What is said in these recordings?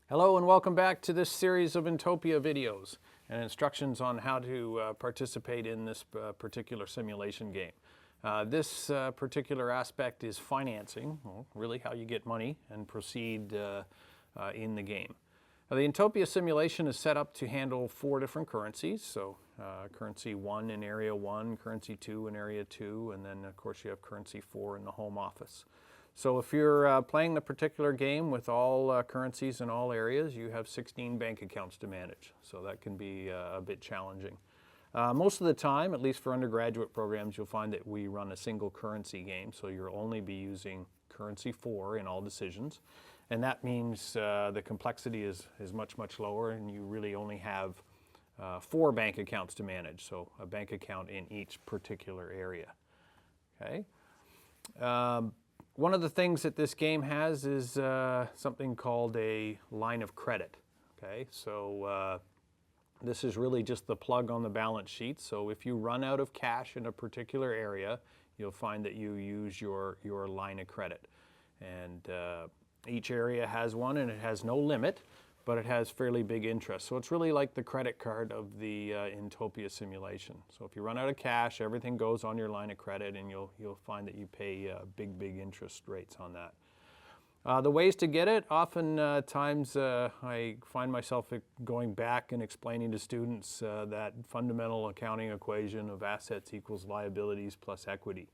Hello and welcome back to this series of Intopia videos and instructions on how to participate in this particular simulation game. This particular aspect is financing, well, really how you get money and proceed in the game. The Intopia simulation is set up to handle 4 different currencies, so currency 1 in area 1, currency 2 in area 2, and then of course you have currency 4 in the home office. So if you're playing the particular game with all currencies in all areas, you have 16 bank accounts to manage. So that can be a bit challenging. Most of the time, at least for undergraduate programs, you'll find that we run a single currency game. So you'll only be using currency 4 in all decisions. And that means the complexity is much, much lower, and you really only have 4 bank accounts to manage. So a bank account in each particular area. Okay. One of the things that this game has is something called a line of credit. Okay, so this is really just the plug on the balance sheet. So if you run out of cash in a particular area, you'll find that you use your line of credit. And each area has one, and it has no limit, but it has fairly big interest. So it's really like the credit card of the Intopia simulation. So if you run out of cash, everything goes on your line of credit, and you'll find that you pay big interest rates on that. The ways to get it, oftentimes I find myself going back and explaining to students that fundamental accounting equation of assets equals liabilities plus equity.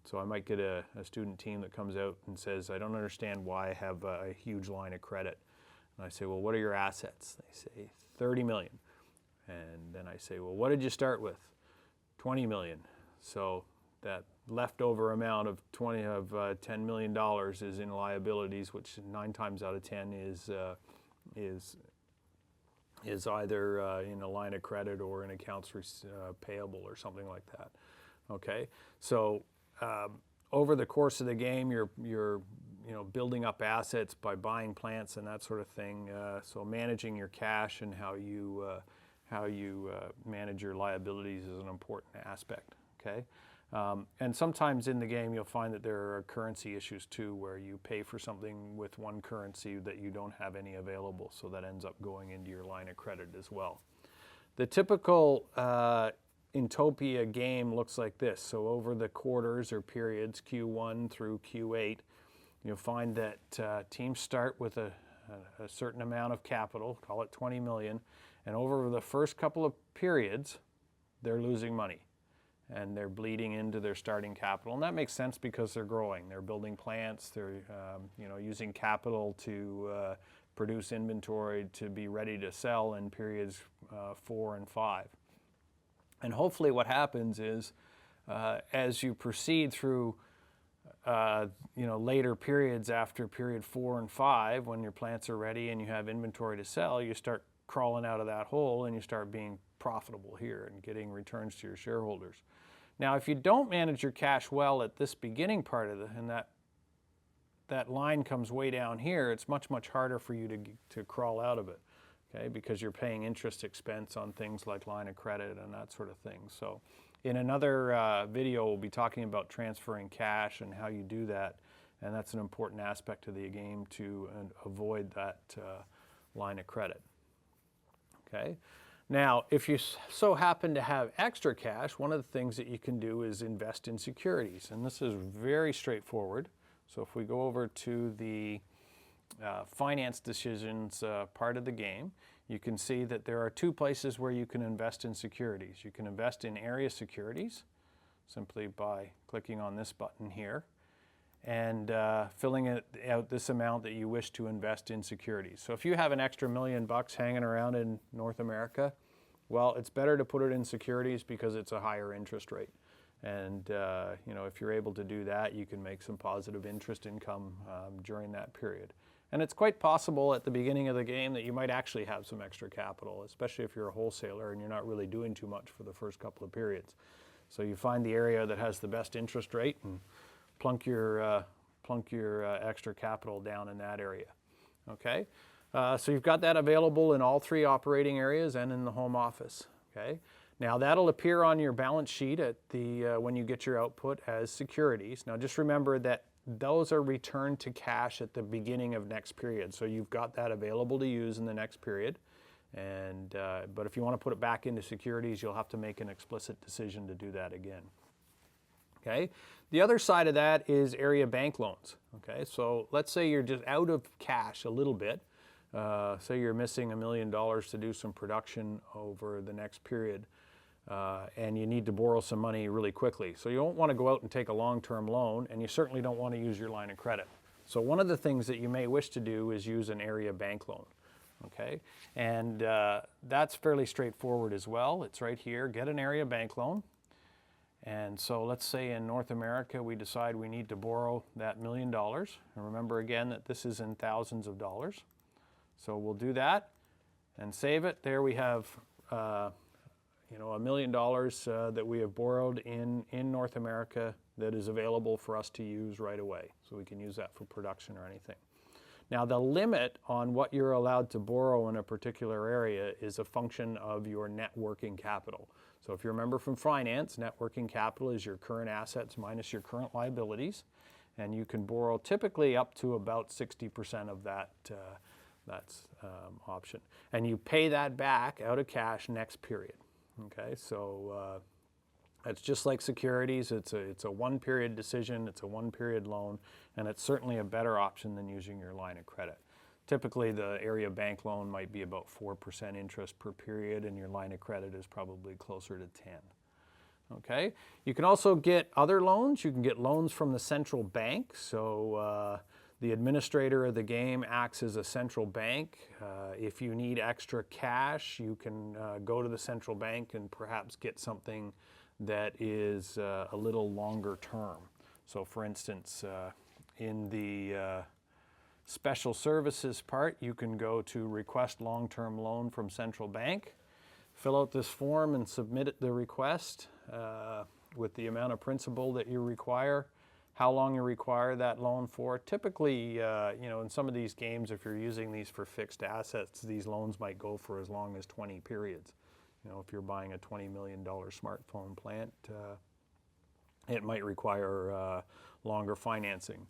So I might get a student team that comes out and says, I don't understand why I have a huge line of credit. And I say, well, what are your assets? They say 30 million. And then I say, well, what did you start with? 20 million. So that leftover amount of $10 million is in liabilities, which 9 times out of 10 is either in a line of credit or in accounts payable or something like that. Okay, so over the course of the game, you're building up assets by buying plants and that sort of thing. So managing your cash and how you manage your liabilities is an important aspect. Okay, and sometimes in the game you'll find that there are currency issues too, where you pay for something with one currency that you don't have any available, so that ends up going into your line of credit as well. The typical Intopia game looks like this. So over the quarters or periods, Q1 through Q8, you'll find that teams start with a certain amount of capital, call it 20 million, and over the first couple of periods, they're losing money and they're bleeding into their starting capital. And that makes sense because they're growing. They're building plants, they're using capital to produce inventory to be ready to sell in periods 4 and 5. And hopefully what happens is as you proceed through later periods after period 4 and 5, when your plants are ready and you have inventory to sell, you start crawling out of that hole and you start being profitable here and getting returns to your shareholders. Now, if you don't manage your cash well at this beginning part of and that line comes way down here, it's much harder for you to crawl out of it. Okay, because you're paying interest expense on things like line of credit and that sort of thing. So in another video, we'll be talking about transferring cash and how you do that. And that's an important aspect of the game to avoid that line of credit. Okay. Now, if you so happen to have extra cash, one of the things that you can do is invest in securities. And this is very straightforward. So if we go over to the finance decisions part of the game, you can see that there are 2 places where you can invest in securities. You can invest in area securities simply by clicking on this button here and filling out this amount that you wish to invest in securities. So if you have an extra $1 million hanging around in North America, well, it's better to put it in securities because it's a higher interest rate. And if you're able to do that, you can make some positive interest income during that period. And it's quite possible at the beginning of the game that you might actually have some extra capital, especially if you're a wholesaler and you're not really doing too much for the first couple of periods. So you find the area that has the best interest rate and plunk your extra capital down in that area. Okay, so you've got that available in all 3 operating areas and in the home office. Okay, now that'll appear on your balance sheet at the when you get your output as securities. Now just remember that those are returned to cash at the beginning of next period. So you've got that available to use in the next period. And, but if you want to put it back into securities, you'll have to make an explicit decision to do that again. Okay. The other side of that is area bank loans. Okay. So let's say you're just out of cash a little bit. Say you're missing $1 million to do some production over the next period. And you need to borrow some money really quickly. So you don't want to go out and take a long-term loan, and you certainly don't want to use your line of credit. So one of the things that you may wish to do is use an area bank loan. Okay, and that's fairly straightforward as well. It's right here. Get an area bank loan. And so let's say in North America we decide we need to borrow that $1 million. And remember again that this is in thousands of dollars. So we'll do that and save it. There we have $1 million that we have borrowed in North America that is available for us to use right away. So we can use that for production or anything. Now the limit on what you're allowed to borrow in a particular area is a function of your net working capital. So if you remember from finance, net working capital is your current assets minus your current liabilities. And you can borrow typically up to about 60% of that option. And you pay that back out of cash next period. Okay, so it's just like securities. It's a one-period decision. It's a one-period loan, and it's certainly a better option than using your line of credit. Typically, the area bank loan might be about 4% interest per period, and your line of credit is probably closer to 10. Okay, you can also get other loans. You can get loans from the central bank. So the administrator of the game acts as a central bank. If you need extra cash, you can go to the central bank and perhaps get something that is a little longer term. So for instance, in the special services part, you can go to request long-term loan from central bank, fill out this form and submit the request with the amount of principal that you require, how long you require that loan for. Typically, in some of these games, if you're using these for fixed assets, these loans might go for as long as 20 periods. If you're buying a $20 million smartphone plant, it might require longer financing.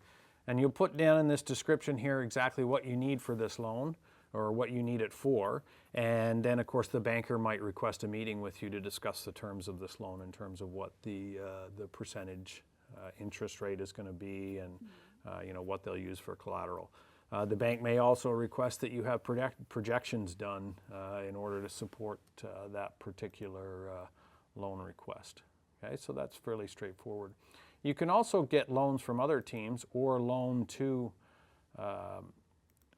And you'll put down in this description here exactly what you need for this loan or what you need it for. And then, of course, the banker might request a meeting with you to discuss the terms of this loan in terms of what the percentage interest rate is going to be and what they'll use for collateral. The bank may also request that you have projections done in order to support that particular loan request. Okay, so that's fairly straightforward. You can also get loans from other teams or loan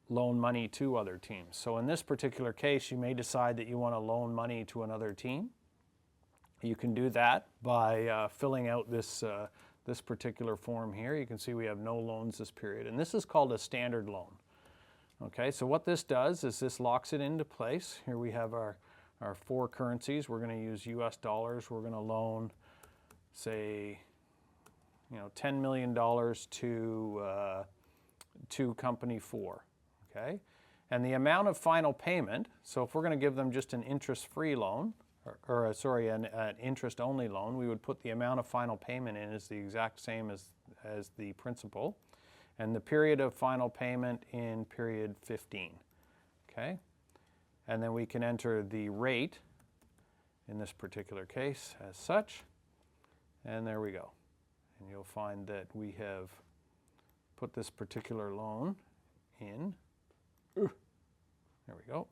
money to other teams. So in this particular case, you may decide that you want to loan money to another team. You can do that by filling out this particular form here. You can see we have no loans this period, and this is called a standard loan. Okay, so what this does is this locks it into place. Here we have our four currencies. We're going to use US dollars. We're going to loan, say, $10 million to company 4. Okay, and the amount of final payment, so if we're going to give them just an interest-free loan, an interest-only loan, we would put the amount of final payment in as the exact same as the principal, and the period of final payment in period 15. Okay, and then we can enter the rate in this particular case as such, and there we go. And you'll find that we have put this particular loan in. There we go.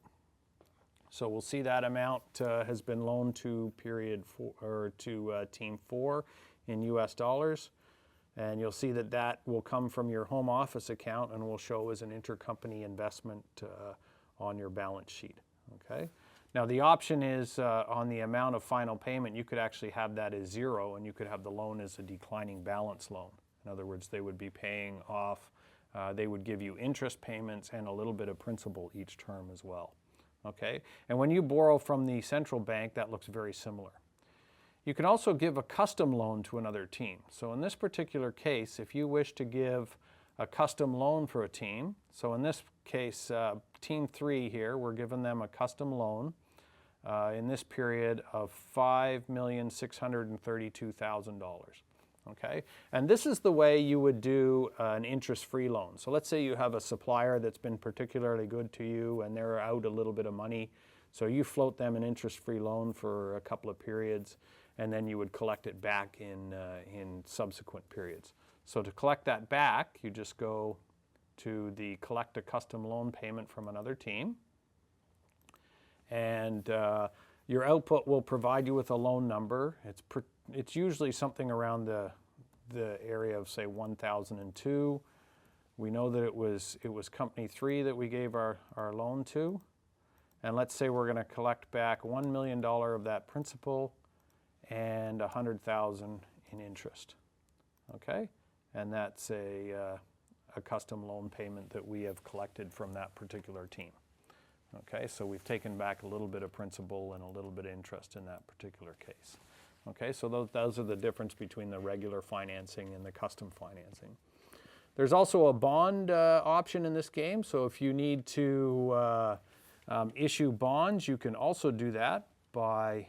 So we'll see that amount has been loaned to period 4 or to team 4 in US dollars, and you'll see that that will come from your home office account and will show as an intercompany investment on your balance sheet. Okay. Now the option is on the amount of final payment, you could actually have that as 0, and you could have the loan as a declining balance loan. In other words, they would be paying off. They would give you interest payments and a little bit of principal each term as well. Okay, and when you borrow from the central bank, that looks very similar. You can also give a custom loan to another team. So in this particular case, if you wish to give a custom loan for a team, so in this case, team 3 here, we're giving them a custom loan in this period of $5,632,000. Okay, and this is the way you would do an interest-free loan. So let's say you have a supplier that's been particularly good to you and they're out a little bit of money. So you float them an interest-free loan for a couple of periods, and then you would collect it back in subsequent periods. So to collect that back, you just go to the collect a custom loan payment from another team, and your output will provide you with a loan number. It's usually something around the area of, say, 1002. We know that it was company 3 that we gave our loan to. And let's say we're going to collect back $1 million of that principal and $100,000 in interest. Okay? And that's a custom loan payment that we have collected from that particular team. Okay, so we've taken back a little bit of principal and a little bit of interest in that particular case. Okay, so those are the difference between the regular financing and the custom financing. There's also a bond option in this game, so if you need to issue bonds, you can also do that by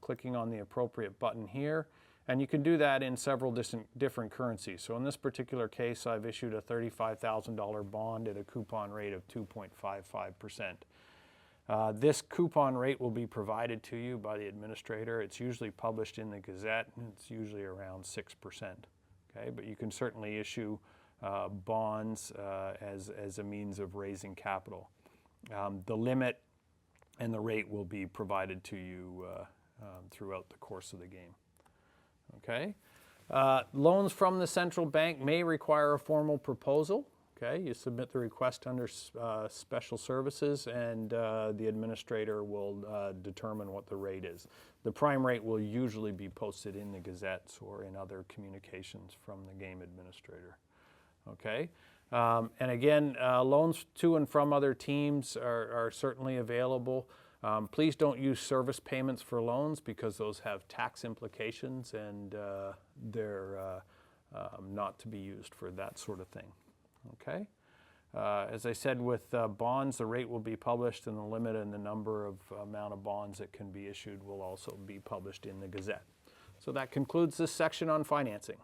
clicking on the appropriate button here, and you can do that in several different currencies. So in this particular case, I've issued a $35,000 bond at a coupon rate of 2.55%. This coupon rate will be provided to you by the administrator. It's usually published in the Gazette, and it's usually around 6%. Okay, but you can certainly issue bonds as a means of raising capital. The limit and the rate will be provided to you throughout the course of the game. Okay, loans from the central bank may require a formal proposal. Okay, you submit the request under special services, and the administrator will determine what the rate is. The prime rate will usually be posted in the gazettes or in other communications from the game administrator. Okay, and again, loans to and from other teams are certainly available. Please don't use service payments for loans because those have tax implications, and they're not to be used for that sort of thing. Okay. As I said, with bonds, the rate will be published, and the limit and the number of amount of bonds that can be issued will also be published in the Gazette. So that concludes this section on financing.